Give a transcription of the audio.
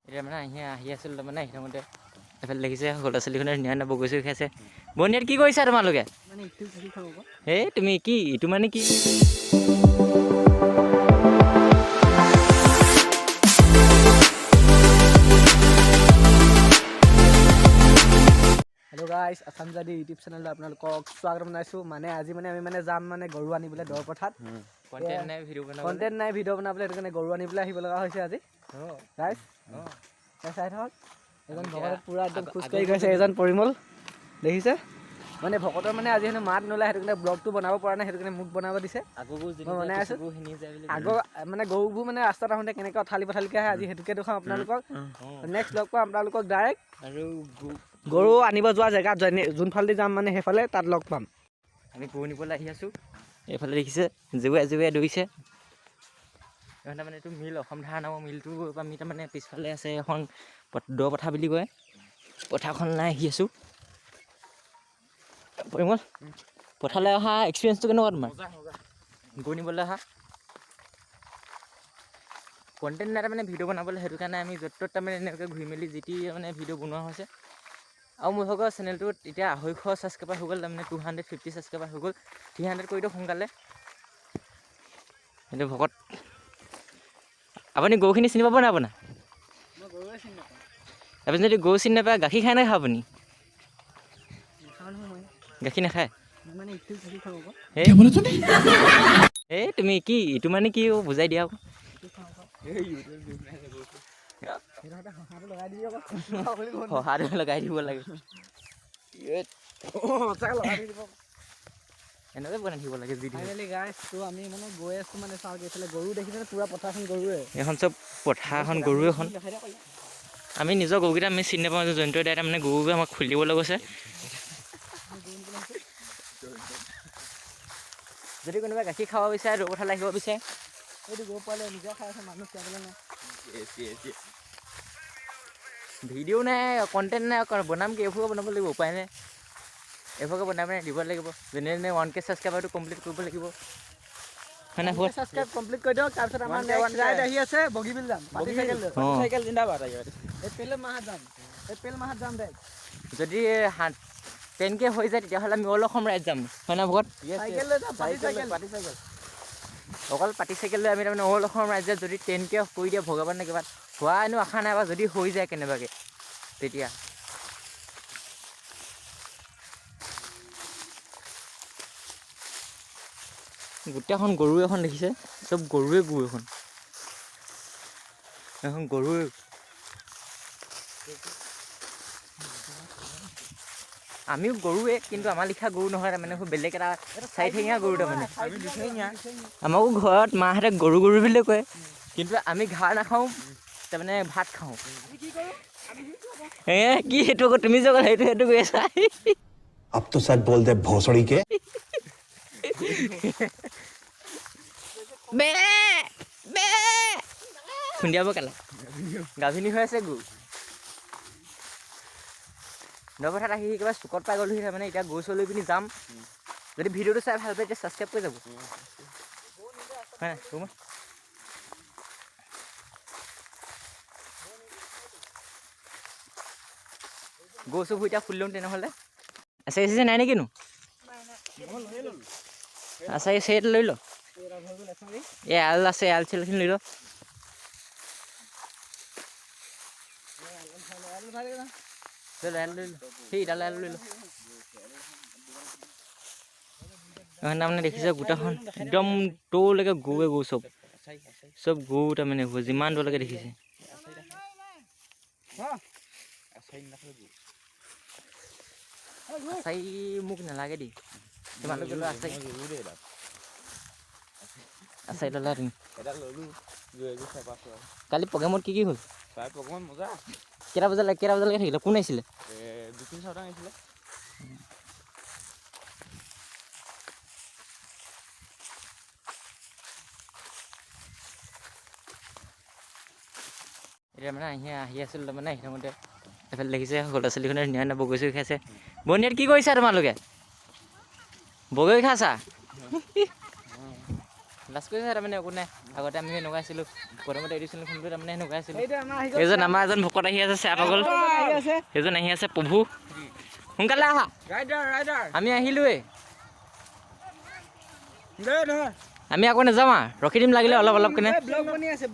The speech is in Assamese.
এতিয়া মানে আহি আছিল তাৰমানে আহি থাকোঁতে এফালে দেখিছে সৰু ল'ৰা ছোৱালীখনে ধুনীয়া বগৰী খাইছে। বনিয়াত কি কৰিছা তোমালোকে? এই তুমি কি ইটো মানে কি? হেল্ল' গাইছ, আছাম জাদি ইউটিউব চেনেলত আপোনালোকক স্বাগতম জনাইছোঁ। মানে আজি আমি যাম গৰু আনিবলৈ দৰ পথাৰত। কণ্টেণ্ট নাই ভিডিঅ' বনাবলৈ, সেইটো কাৰণে গৰু আনিবলৈ আহিব লগা হৈছে আজি। গাইছ চাই থাকক, এজন ভকত পূৰা একদম খোজকাঢ়ি গৈছে, এজন পৰিমল দেখিছে। মানে ভকতৰ মানে আজি হেনো মাত নোলায়, সেইটো কাৰণে ব্লগটো বনাব পৰা নাই, সেইটো কাৰণে মোক বনাব দিছে। মই বনাই আছোঁ। আগৰ মানে গৰুবোৰ মানে ৰাস্তাত আহোঁতে কেনেকৈ অঠালি পঠালিকৈ আহে, আজি সেইটোকে দেখাওঁ আপোনালোকক। নেক্সট লগ পাম আপোনালোকক ডাইৰেক্ট আৰু গৰু আনিব যোৱা জেগাত যোনফালেদি যাম মানে সেইফালে তাত লগ পাম। আমি গৰু নিবলৈ আহি আছোঁ। এইফালে দেখিছে জেউৰাই দৌৰিছে। এইফালে মানে এইটো মিল অসম ধাৰা নামৰ মিলটো আমি তাৰমানে পিছফালে আছে এখন দ পথাৰ বুলি কয়, পথাৰখনলৈ আহি আছোঁ। পৰিমল, পথাৰলৈ অহা এক্সপিৰিয়েঞ্চটো কেনেকুৱা তোমাৰ? গৰু নিবলৈ অহা কণ্টেণ্ট নাই তাৰমানে ভিডিঅ' বনাবলৈ, সেইটো কাৰণে আমি য'ত ত'ত তাৰমানে এনেকৈ ঘূৰি মেলি যি টি মানে ভিডিঅ' বনোৱা হৈছে। আৰু মোৰ ভাগৰ চেনেলটোত এতিয়া 250 ছাবস্ক্ৰাইবাৰ হৈ গ'ল, তাৰমানে 250 ছাবস্ক্ৰাইবাৰ হৈ গ'ল। 300 কৰি দিয়ক সোনকালে। এইটো ভকত আপুনি গৰুখিনি চিনি পাব নাই? আপোনাৰ আপুনি যদি গৰু চিনি নাপায়, গাখীৰ খাই নাখায় আপুনি? গাখীৰ নাখায়? এই তুমি কি ইটো মানে কি বুজাই দিয়া আকৌ। সহাটো লগাই দিব লাগে, এনেকৈ বনাই দিব লাগে। আমি মানে গৈ আছোঁ মানে চাওক, এইফালে গৰু দেখিছে পুৰা পথাৰখন গৰুৱে, এইখন চব পথাৰখন গৰুৱে এখন। আমি নিজৰ গৰুকেইটা আমি চিনি নাপাওঁ, জন্তুৱে দাই তাৰমানে গৰুবোৰ আমাক খুলিবলৈ গৈছে। যদি কোনোবাই গাখীৰ খাব বিচাৰে, দৌৰ পথাৰলৈ আহিব বিচাৰে, এইটো গৰু পোৱালি নিজে খাই আছে, মানুহ খোৱাবলৈ নাই। ভিডিঅ' নাই, কণ্টেণ্ট নাই, বনাম কি এইবোৰকে বনাব লাগিব, উপায় নাই। এইবোৰকে বনাই দিব লাগিব। যেনে 1K ছাবস্ক্ৰাইবাৰটো কমপ্লিট কৰিব লাগিব। ছাবস্ক্ৰাইব কমপ্লিট কৰি দিয়ক, তাৰপিছত আমাৰ নেক্সট ৰাইড আহি আছে, বগীবিল যাম। চাইকেল জিন্দাবাদ। এপ্ৰিল মাহত যাম দে। যদি 10K হৈ যায়, তেতিয়াহ'লে আমি অল অসম ৰাইড যাম, হয় না ভকত? অকল পাতি চাইকেল লৈ আমি তাৰমানে অল অসম ৰাজ্যত যদি 10K কৰি দিয়ে, ভগৱানে কিবা হোৱা এনেও আশা নাই, বা যদি হৈ যায় কেনেবাকৈ তেতিয়া গোটেইখন গৰু এখন দেখিছে, চব গৰুৱে গৰু এখন গৰুৱে। আমিও গৰুৱে, কিন্তু আমাৰ লিখা গৰু নহয়, তাৰমানে বেলেগ এটা চাৰিঠেঙীয়া গৰু। তাৰমানে আমাকো ঘৰত মাহঁতে গৰু বুলিয়ে কয়, কিন্তু আমি ঘাঁহ নাখাওঁ, তাৰমানে ভাত খাওঁ। কি সেইটো আকৌ তুমি যে সেইটো গৈ আছা। अब तो सच बोल दे भोसड़ी के। খুন্দিয়াব কেলা, গাভিনী হৈ আছে গৰু। নপথাৰত আহি কিবা চুকত পাই গ'লোহি, তাৰমানে এতিয়া গৰু চৰু লৈ পিনি যাম। যদি ভিডিঅ'টো চাই ভাল পায়, তেতিয়া ছাবস্ক্ৰাইব কৰি যাব, হয় নাই? গৰু চৰু এতিয়া খুলি লওঁ তেনেহ'লে। আছে নাই নেকিনো? আছে সেইটো লৈ ল। এল আছে, এল চেলখিনি লৈ ল। তাৰমানে দেখিছে গোটেইখন একদম দৌৰলৈকে গৰুৱে গৰু, চব গৰু তাৰমানে যিমান দৌৰলৈকে দেখিছে। আচাৰি মোক নালাগে দেই, তোমালোকে আচাৰি ল'লা তুমি। কালি প্ৰগ্ৰেমত কি হ'ল? কেইটা বজালৈকে থাকিলে? কোন আহিছিলে? আহিছিলে। এতিয়া মানে আহি আছিল তাৰমানে আহি থাকোঁতে এইফালে দেখিছে সৰু ল'ৰা ছোৱালীখনে ধুনীয়া বগৰী খাইছে। বনিয়াত কি কৰিছা তোমালোকে? বগৰী খাইছা? লাজ কৰিছে তাৰমানে একো নাই আগতে আমি এনেকুৱা আছিলোঁ প্ৰথমতে এডিশ্যন ফোনটো তাৰমানে এনেকুৱা আছিলোঁ এইটো আমাৰ আহি গ'ল এইজন আমাৰ এজন ভকত আহি আছে চেয়া পাগল আহি আছে সেইজন আহি আছে প্ৰভু সোনকালে আহা ৰাইডাৰ আমি আহিলোৱে দে নহয় আমি আকৌ নাযাওঁ ৰখি দিম লাগিলে অলপ অলপ কেনে ব্লগ বনি আছে